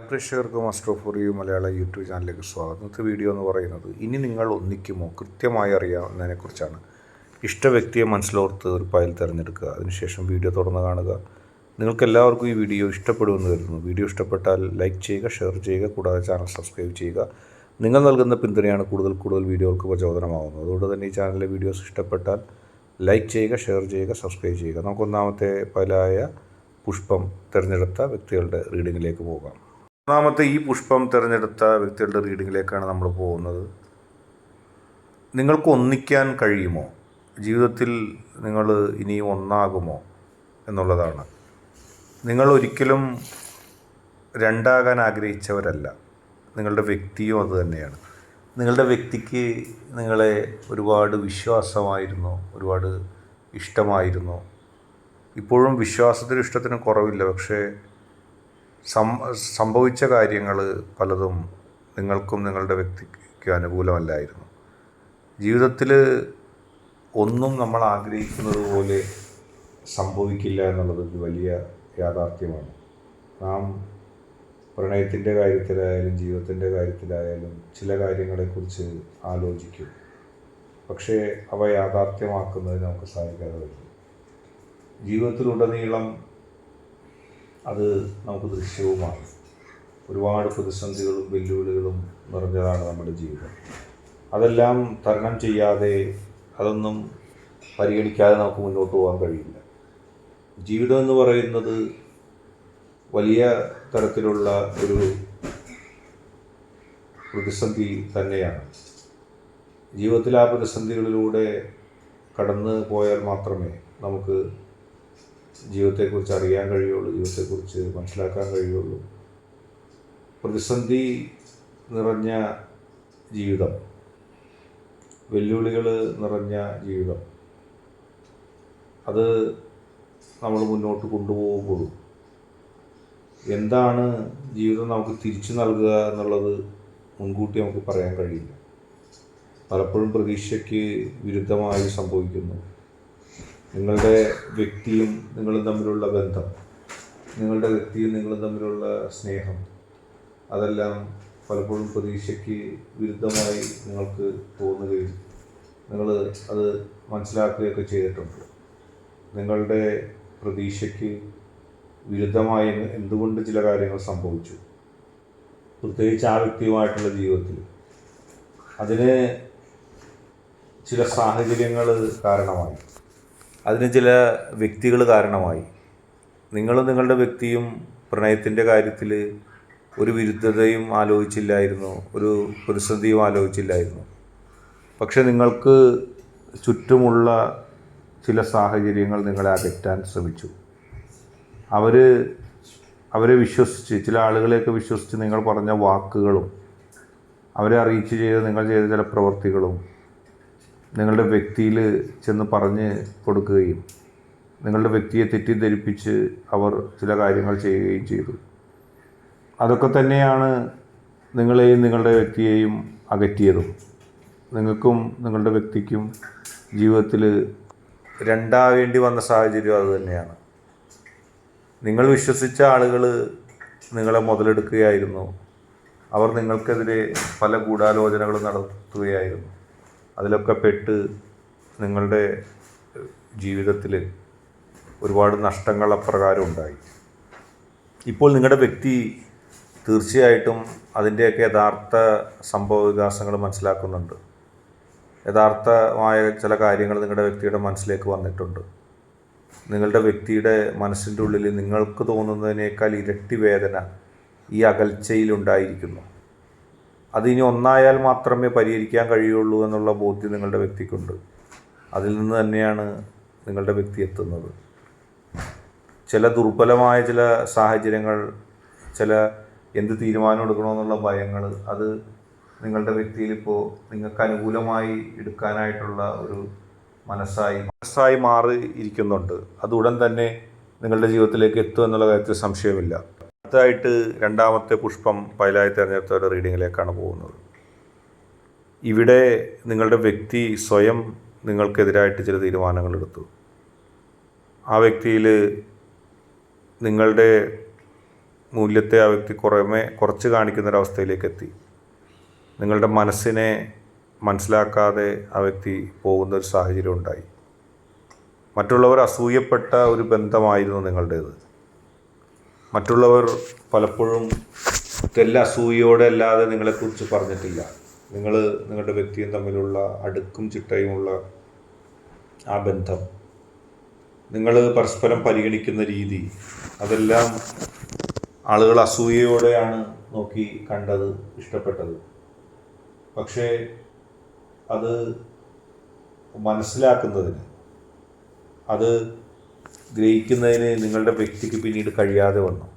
പ്രേക്ഷകർക്ക് master for you Malayala YouTube ചാനലിലേക്ക് സ്വാഗതം. ഇന്നത്തെ വീഡിയോ എന്ന് പറയുന്നത് ഇനി നിങ്ങൾ ഒന്നിക്കുമോ കൃത്യമായി അറിയാവുന്നതിനെക്കുറിച്ചാണ്. ഇഷ്ട വ്യക്തിയെ മനസ്സിലോർത്ത് ഒരു ഫയൽ തിരഞ്ഞെടുക്കുക. അതിനുശേഷം വീഡിയോ തുറന്ന് കാണുക. നിങ്ങൾക്ക് എല്ലാവർക്കും ഈ വീഡിയോ ഇഷ്ടപ്പെടുമെന്ന് കരുതുന്നു. വീഡിയോ ഇഷ്ടപ്പെട്ടാൽ ലൈക്ക് ചെയ്യുക, ഷെയർ ചെയ്യുക, കൂടാതെ ചാനൽ സബ്സ്ക്രൈബ് ചെയ്യുക. നിങ്ങൾ നൽകുന്ന പിന്തുണയാണ് കൂടുതൽ വീഡിയോകൾക്ക് പ്രചോദനമാകുന്നത്. അതുകൊണ്ട് തന്നെ ഈ ചാനലിലെ വീഡിയോസ് ഇഷ്ടപ്പെട്ടാൽ ലൈക്ക് ചെയ്യുക, ഷെയർ ചെയ്യുക, സബ്സ്ക്രൈബ് ചെയ്യുക. നമുക്ക് ഒന്നാമത്തെ ഫയലായ പുഷ്പം തിരഞ്ഞെടുത്ത വ്യക്തികളുടെ റീഡിങ്ങിലേക്ക് പോകാം. ഒന്നാമത്തെ ഈ പുഷ്പം തിരഞ്ഞെടുത്ത വ്യക്തികളുടെ റീഡിങ്ങിലേക്കാണ് നമ്മൾ പോകുന്നത്. നിങ്ങൾക്ക് ഒന്നിക്കാൻ കഴിയുമോ? ജീവിതത്തിൽ നിങ്ങൾ ഇനി ഒന്നാകുമോ എന്നുള്ളതാണ്. നിങ്ങൾ ഒരിക്കലും രണ്ടാകാൻ ആഗ്രഹിച്ചവരല്ല. നിങ്ങളുടെ വ്യക്തിയും അതുതന്നെയാണ്. നിങ്ങളുടെ വ്യക്തിക്ക് നിങ്ങളെ ഒരുപാട് വിശ്വാസമായിരുന്നു, ഒരുപാട് ഇഷ്ടമായിരുന്നു. ഇപ്പോഴും വിശ്വാസത്തിനും ഇഷ്ടത്തിനും കുറവില്ല. പക്ഷേ സംഭവിച്ച കാര്യങ്ങൾ പലതും നിങ്ങൾക്കും നിങ്ങളുടെ വ്യക്തിക്ക് അനുകൂലമല്ലായിരുന്നു. ജീവിതത്തിൽ ഒന്നും നമ്മൾ ആഗ്രഹിക്കുന്നത് പോലെ സംഭവിക്കില്ല എന്നുള്ളത് ഒരു വലിയ യാഥാർത്ഥ്യമാണ്. നാം പ്രണയത്തിൻ്റെ കാര്യത്തിലായാലും ജീവിതത്തിൻ്റെ കാര്യത്തിലായാലും ചില കാര്യങ്ങളെക്കുറിച്ച് ആലോചിക്കും. പക്ഷേ അവ യാഥാർത്ഥ്യമാക്കുന്നതിന് നമുക്ക് സാധിക്കാതെ വരും. ജീവിതത്തിലുടനീളം അത് നമുക്ക് ദൃശ്യവുമാണ്. ഒരുപാട് പ്രതിസന്ധികളും വെല്ലുവിളികളും നിറഞ്ഞതാണ് നമ്മുടെ ജീവിതം. അതെല്ലാം തരണം ചെയ്യാതെ, അതൊന്നും പരിഗണിക്കാതെ നമുക്ക് മുന്നോട്ട് പോകാൻ കഴിയില്ല. ജീവിതം എന്ന് പറയുന്നത് വലിയ തരത്തിലുള്ള ഒരു പ്രതിസന്ധി തന്നെയാണ്. ജീവിതത്തിൽ ആ പ്രതിസന്ധികളിലൂടെ കടന്നു പോയാൽ മാത്രമേ നമുക്ക് ജീവിതത്തെക്കുറിച്ച് അറിയാൻ കഴിയുള്ളൂ, ജീവിതത്തെക്കുറിച്ച് മനസ്സിലാക്കാൻ കഴിയുള്ളൂ. പ്രതിസന്ധി നിറഞ്ഞ ജീവിതം, വെല്ലുവിളികൾ നിറഞ്ഞ ജീവിതം, അത് നമ്മൾ മുന്നോട്ട് കൊണ്ടുപോകുമ്പോഴും എന്താണ് ജീവിതം നമുക്ക് തിരിച്ചു നൽകുക എന്നുള്ളത് മുൻകൂട്ടി നമുക്ക് പറയാൻ കഴിയില്ല. പലപ്പോഴും പ്രതീക്ഷയ്ക്ക് വിരുദ്ധമായി സംഭവിക്കുന്നു. നിങ്ങളുടെ വ്യക്തിയും നിങ്ങളും തമ്മിലുള്ള ബന്ധം, നിങ്ങളുടെ വ്യക്തിയും നിങ്ങളും തമ്മിലുള്ള സ്നേഹം, അതെല്ലാം പലപ്പോഴും പ്രതീക്ഷയ്ക്ക് വിരുദ്ധമായി നിങ്ങൾക്ക് തോന്നുകയും നിങ്ങൾ അത് മനസ്സിലാക്കുകയൊക്കെ ചെയ്തിട്ടുണ്ട്. നിങ്ങളുടെ പ്രതീക്ഷയ്ക്ക് വിരുദ്ധമായി എന്തുകൊണ്ട് ചില കാര്യങ്ങൾ സംഭവിച്ചു, പ്രത്യേകിച്ച് ആ വ്യക്തിയുമായിട്ടുള്ള ജീവിതത്തിൽ. അതിന് ചില സാഹചര്യങ്ങൾ കാരണമായി, അതിന് ചില വ്യക്തികൾ കാരണമായി. നിങ്ങളും നിങ്ങളുടെ വ്യക്തിയും പ്രണയത്തിൻ്റെ കാര്യത്തിൽ ഒരു വിരുദ്ധതയും ആലോചിച്ചില്ലായിരുന്നു, ഒരു പ്രതിസന്ധിയും ആലോചിച്ചില്ലായിരുന്നു. പക്ഷെ നിങ്ങൾക്ക് ചുറ്റുമുള്ള ചില സാഹചര്യങ്ങൾ നിങ്ങളെ അകറ്റാൻ ശ്രമിച്ചു. അവരെ വിശ്വസിച്ച്, ചില ആളുകളെയൊക്കെ വിശ്വസിച്ച് നിങ്ങൾ പറഞ്ഞ വാക്കുകളും അവരെ അറിയിച്ച് നിങ്ങൾ ചെയ്ത ചില പ്രവൃത്തികളും നിങ്ങളുടെ വ്യക്തിയിൽ ചെന്ന് പറഞ്ഞ് കൊടുക്കുകയും നിങ്ങളുടെ വ്യക്തിയെ തെറ്റിദ്ധരിപ്പിച്ച് അവർ ചില കാര്യങ്ങൾ ചെയ്യുകയും ചെയ്തു. അതൊക്കെ തന്നെയാണ് നിങ്ങളെയും നിങ്ങളുടെ വ്യക്തിയെയും അകറ്റിയതും. നിങ്ങൾക്കും നിങ്ങളുടെ വ്യക്തിക്കും ജീവിതത്തിൽ രണ്ടാവേണ്ടി വന്ന സാഹചര്യം അതുതന്നെയാണ്. നിങ്ങൾ വിശ്വസിച്ച ആളുകൾ നിങ്ങളെ മുതലെടുക്കുകയായിരുന്നു. അവർ നിങ്ങൾക്കെതിരെ പല ഗൂഢാലോചനകളും നടത്തുകയായിരുന്നു. അതിലൊക്കെ പെട്ട് നിങ്ങളുടെ ജീവിതത്തിൽ ഒരുപാട് നഷ്ടങ്ങൾ അപ്രകാരം ഉണ്ടായി. ഇപ്പോൾ നിങ്ങളുടെ വ്യക്തി തീർച്ചയായിട്ടും അതിൻ്റെയൊക്കെ യഥാർത്ഥ സംഭവ വികാസങ്ങൾ മനസ്സിലാക്കുന്നുണ്ട്. യഥാർത്ഥമായ ചില കാര്യങ്ങൾ നിങ്ങളുടെ വ്യക്തിയുടെ മനസ്സിലേക്ക് വന്നിട്ടുണ്ട്. നിങ്ങളുടെ വ്യക്തിയുടെ മനസ്സിൻ്റെ ഉള്ളിൽ നിങ്ങൾക്ക് തോന്നുന്നതിനേക്കാൾ ഇരട്ടി വേദന ഈ അകൽച്ചയിലുണ്ടായിരിക്കുന്നു. അതിനി ഒന്നായാൽ മാത്രമേ പരിഹരിക്കാൻ കഴിയുള്ളൂ എന്നുള്ള ബോധ്യം നിങ്ങളുടെ വ്യക്തിക്കുണ്ട്. അതിൽ നിന്ന് തന്നെയാണ് നിങ്ങളുടെ വ്യക്തി എത്തുന്നത്. ചില ദുർബലമായ ചില സാഹചര്യങ്ങൾ, ചില എന്ത് തീരുമാനം എടുക്കണമെന്നുള്ള ഭയങ്ങൾ, അത് നിങ്ങളുടെ വ്യക്തിയിൽ ഇപ്പോൾ നിങ്ങൾക്ക് അനുകൂലമായി എടുക്കാനായിട്ടുള്ള ഒരു മനസ്സായി മാറി ഇരിക്കുന്നുണ്ട്. അത് ഉടൻ തന്നെ നിങ്ങളുടെ ജീവിതത്തിലേക്ക് എത്തും എന്നുള്ള കാര്യത്തിൽ സംശയമില്ല. അടുത്തതായിട്ട് രണ്ടാമത്തെ പുഷ്പം ഫയലായി തിരഞ്ഞെടുത്തവരുടെ റീഡിങ്ങിലേക്കാണ് പോകുന്നത്. ഇവിടെ നിങ്ങളുടെ വ്യക്തി സ്വയം നിങ്ങൾക്കെതിരായിട്ട് ചില തീരുമാനങ്ങൾ എടുത്തു. ആ വ്യക്തിയിൽ നിങ്ങളുടെ മൂല്യത്തെ ആ വ്യക്തി കുറച്ച് കാണിക്കുന്നൊരവസ്ഥയിലേക്ക് എത്തി. നിങ്ങളുടെ മനസ്സിനെ മനസ്സിലാക്കാതെ ആ വ്യക്തി പോകുന്നൊരു സാഹചര്യം ഉണ്ടായി. മറ്റുള്ളവർ അസൂയപ്പെട്ട ഒരു ബന്ധമായിരുന്നു നിങ്ങളുടേത്. മറ്റുള്ളവർ പലപ്പോഴും അസൂയയോടെ അല്ലാതെ നിങ്ങളെക്കുറിച്ച് പറഞ്ഞിട്ടില്ല. നിങ്ങളുടെ വ്യക്തിയും തമ്മിലുള്ള അടുക്കും ചിട്ടയുമുള്ള ആ ബന്ധം, നിങ്ങൾ പരസ്പരം പരിഗണിക്കുന്ന രീതി, അതെല്ലാം ആളുകൾ അസൂയയോടെയാണ് നോക്കി കണ്ടത്, ഇഷ്ടപ്പെട്ടത്. പക്ഷേ അത് മനസ്സിലാക്കുന്നതിന്, അത് ഗ്രഹിക്കുന്നതിന് നിങ്ങളുടെ വ്യക്തിക്ക് പിന്നീട് കഴിയാതെ വന്നു.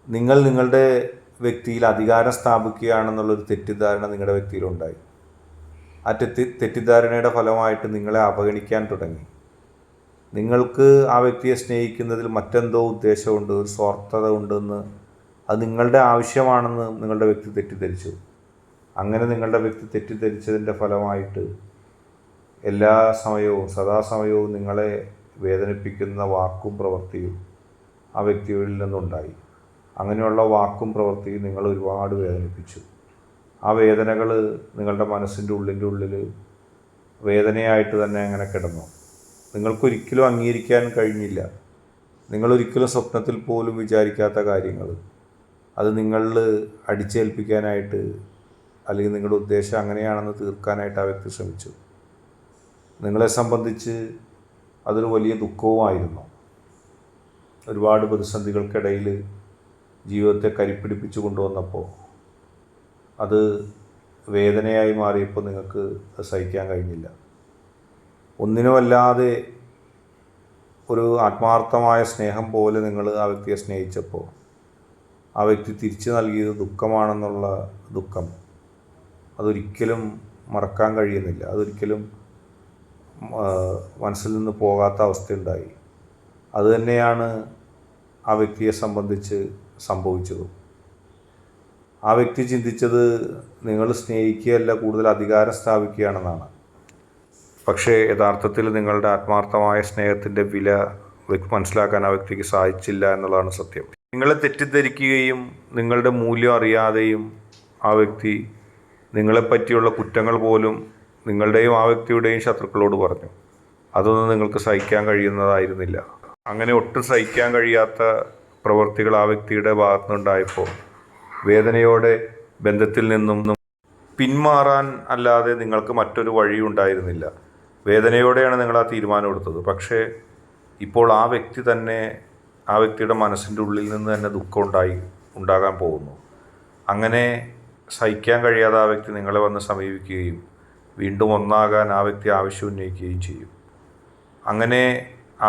നിങ്ങളുടെ വ്യക്തിയിൽ അധികാരം സ്ഥാപിക്കുകയാണെന്നുള്ളൊരു തെറ്റിദ്ധാരണ നിങ്ങളുടെ വ്യക്തിയിലുണ്ടായി. ആ തെറ്റിദ്ധാരണയുടെ ഫലമായിട്ട് നിങ്ങളെ അവഗണിക്കാൻ തുടങ്ങി. നിങ്ങൾക്ക് ആ വ്യക്തിയെ സ്നേഹിക്കുന്നതിൽ മറ്റെന്തോ ഉദ്ദേശമുണ്ട്, ഒരു സ്വാർത്ഥത ഉണ്ടെന്ന്, അത് നിങ്ങളുടെ ആവശ്യമാണെന്ന് നിങ്ങളുടെ വ്യക്തി തെറ്റിദ്ധരിച്ചു. അങ്ങനെ നിങ്ങളുടെ വ്യക്തി തെറ്റിദ്ധരിച്ചതിൻ്റെ ഫലമായിട്ട് എല്ലാ സമയവും സദാസമയവും നിങ്ങളെ വേദനിപ്പിക്കുന്ന വാക്കും പ്രവൃത്തിയും ആ വ്യക്തിയിൽ നിന്നുണ്ടായി. അങ്ങനെയുള്ള വാക്കും പ്രവൃത്തിയും നിങ്ങൾ ഒരുപാട് വേദനിപ്പിച്ചു. ആ വേദനകൾ നിങ്ങളുടെ മനസ്സിൻ്റെ ഉള്ളിൽ വേദനയായിട്ട് തന്നെ അങ്ങനെ കിടന്നു. നിങ്ങൾക്കൊരിക്കലും അംഗീകരിക്കാൻ കഴിഞ്ഞില്ല. നിങ്ങളൊരിക്കലും സ്വപ്നത്തിൽ പോലും വിചാരിക്കാത്ത കാര്യങ്ങൾ അത് നിങ്ങളിൽ അടിച്ചേൽപ്പിക്കാനായിട്ട്, അല്ലെങ്കിൽ നിങ്ങളുടെ ഉദ്ദേശം അങ്ങനെയാണെന്ന് തീർക്കാനായിട്ട് ആ വ്യക്തി ശ്രമിച്ചു. നിങ്ങളെ സംബന്ധിച്ച് അതൊരു വലിയ ദുഃഖവുമായിരുന്നു. ഒരുപാട് പ്രതിസന്ധികൾക്കിടയിൽ ജീവിതത്തെ കരിപ്പിടിപ്പിച്ചു കൊണ്ടുവന്നപ്പോൾ അത് വേദനയായി മാറിയപ്പോൾ നിങ്ങൾക്ക് അത് സഹിക്കാൻ കഴിഞ്ഞില്ല. ഒന്നിനുമല്ലാതെ ഒരു ആത്മാർത്ഥമായ സ്നേഹം പോലെ നിങ്ങൾ ആ വ്യക്തിയെ സ്നേഹിച്ചപ്പോൾ ആ വ്യക്തി തിരിച്ചു നൽകിയത് ദുഃഖമാണെന്നുള്ള ദുഃഖം അതൊരിക്കലും മറക്കാൻ കഴിയുന്നില്ല. അതൊരിക്കലും മനസ്സിൽ നിന്ന് പോകാത്ത അവസ്ഥയുണ്ടായി. അതുതന്നെയാണ് ആ വ്യക്തിയെ സംബന്ധിച്ച് സംഭവിച്ചതും. ആ വ്യക്തി ചിന്തിച്ചത് നിങ്ങൾ സ്നേഹിക്കുകയല്ല, കൂടുതൽ അധികാരം സ്ഥാപിക്കുകയാണെന്നാണ്. പക്ഷേ യഥാർത്ഥത്തിൽ നിങ്ങളുടെ ആത്മാർത്ഥമായ സ്നേഹത്തിൻ്റെ വില മനസ്സിലാക്കാൻ ആ വ്യക്തിക്ക് സാധിച്ചില്ല എന്നുള്ളതാണ് സത്യം. നിങ്ങളെ തെറ്റിദ്ധരിക്കുകയും നിങ്ങളുടെ മൂല്യം അറിയാതെയും ആ വ്യക്തി നിങ്ങളെപ്പറ്റിയുള്ള കുറ്റങ്ങൾ പോലും നിങ്ങളുടെയും ആ വ്യക്തിയുടെയും ശത്രുക്കളോട് പറഞ്ഞു. അതൊന്നും നിങ്ങൾക്ക് സഹിക്കാൻ കഴിയുന്നതായിരുന്നില്ല. അങ്ങനെ ഒട്ടും സഹിക്കാൻ കഴിയാത്ത പ്രവൃത്തികൾ ആ വ്യക്തിയുടെ ഭാഗത്തുനിന്നുണ്ടായപ്പോൾ വേദനയോടെ ബന്ധത്തിൽ നിന്നും പിന്മാറാൻ അല്ലാതെ നിങ്ങൾക്ക് മറ്റൊരു വഴിയും ഉണ്ടായിരുന്നില്ല. വേദനയോടെയാണ് നിങ്ങൾ ആ തീരുമാനം എടുത്തത്. പക്ഷേ ഇപ്പോൾ ആ വ്യക്തി തന്നെ, ആ വ്യക്തിയുടെ മനസ്സിൻ്റെ ഉള്ളിൽ നിന്ന് തന്നെ ദുഃഖം ഉണ്ടാകാൻ പോകുന്നു. അങ്ങനെ സഹിക്കാൻ കഴിയാതെ ആ വ്യക്തി നിങ്ങളെ വന്ന് സമീപിക്കുകയും വീണ്ടും ഒന്നാകാൻ ആ വ്യക്തി ആവശ്യം ഉന്നയിക്കുകയും ചെയ്യും. അങ്ങനെ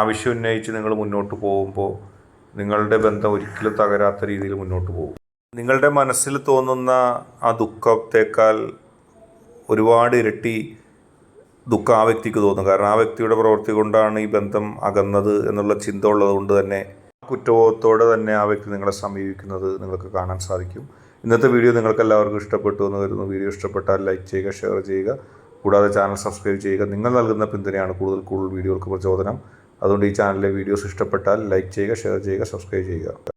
ആവശ്യം ഉന്നയിച്ച് നിങ്ങൾ മുന്നോട്ട് പോകുമ്പോൾ നിങ്ങളുടെ ബന്ധം ഒരിക്കലും തകരാത്ത രീതിയിൽ മുന്നോട്ട് പോകും. നിങ്ങളുടെ മനസ്സിൽ തോന്നുന്ന ആ ദുഃഖത്തേക്കാൾ ഒരുപാട് ഇരട്ടി ദുഃഖം ആ വ്യക്തിക്ക് തോന്നും. കാരണം ആ വ്യക്തിയുടെ പ്രവൃത്തി കൊണ്ടാണ് ഈ ബന്ധം അകന്നത് എന്നുള്ള ചിന്ത ഉള്ളതുകൊണ്ട് തന്നെ കുറ്റബോധത്തോടെ തന്നെ ആ വ്യക്തി നിങ്ങളെ സമീപിക്കുന്നത് നിങ്ങൾക്ക് കാണാൻ സാധിക്കും. ഇന്നത്തെ വീഡിയോ നിങ്ങൾക്ക് എല്ലാവർക്കും ഇഷ്ടപ്പെട്ടു എന്ന് കരുതുന്നു. വീഡിയോ ഇഷ്ടപ്പെട്ടാൽ ലൈക്ക് ചെയ്യുക, ഷെയർ ചെയ്യുക, കൂടാതെ ചാനൽ സബ്സ്ക്രൈബ് ചെയ്യുക. നിങ്ങൾ നൽകുന്ന പിന്തുണയാണ് കൂടുതൽ വീഡിയോകൾക്ക് പ്രചോദനം. അതുകൊണ്ട് ഈ ചാനലിലെ വീഡിയോസ് ഇഷ്ടപ്പെട്ടാൽ ലൈക്ക് ചെയ്യുക, ഷെയർ ചെയ്യുക, സബ്സ്ക്രൈബ് ചെയ്യുക.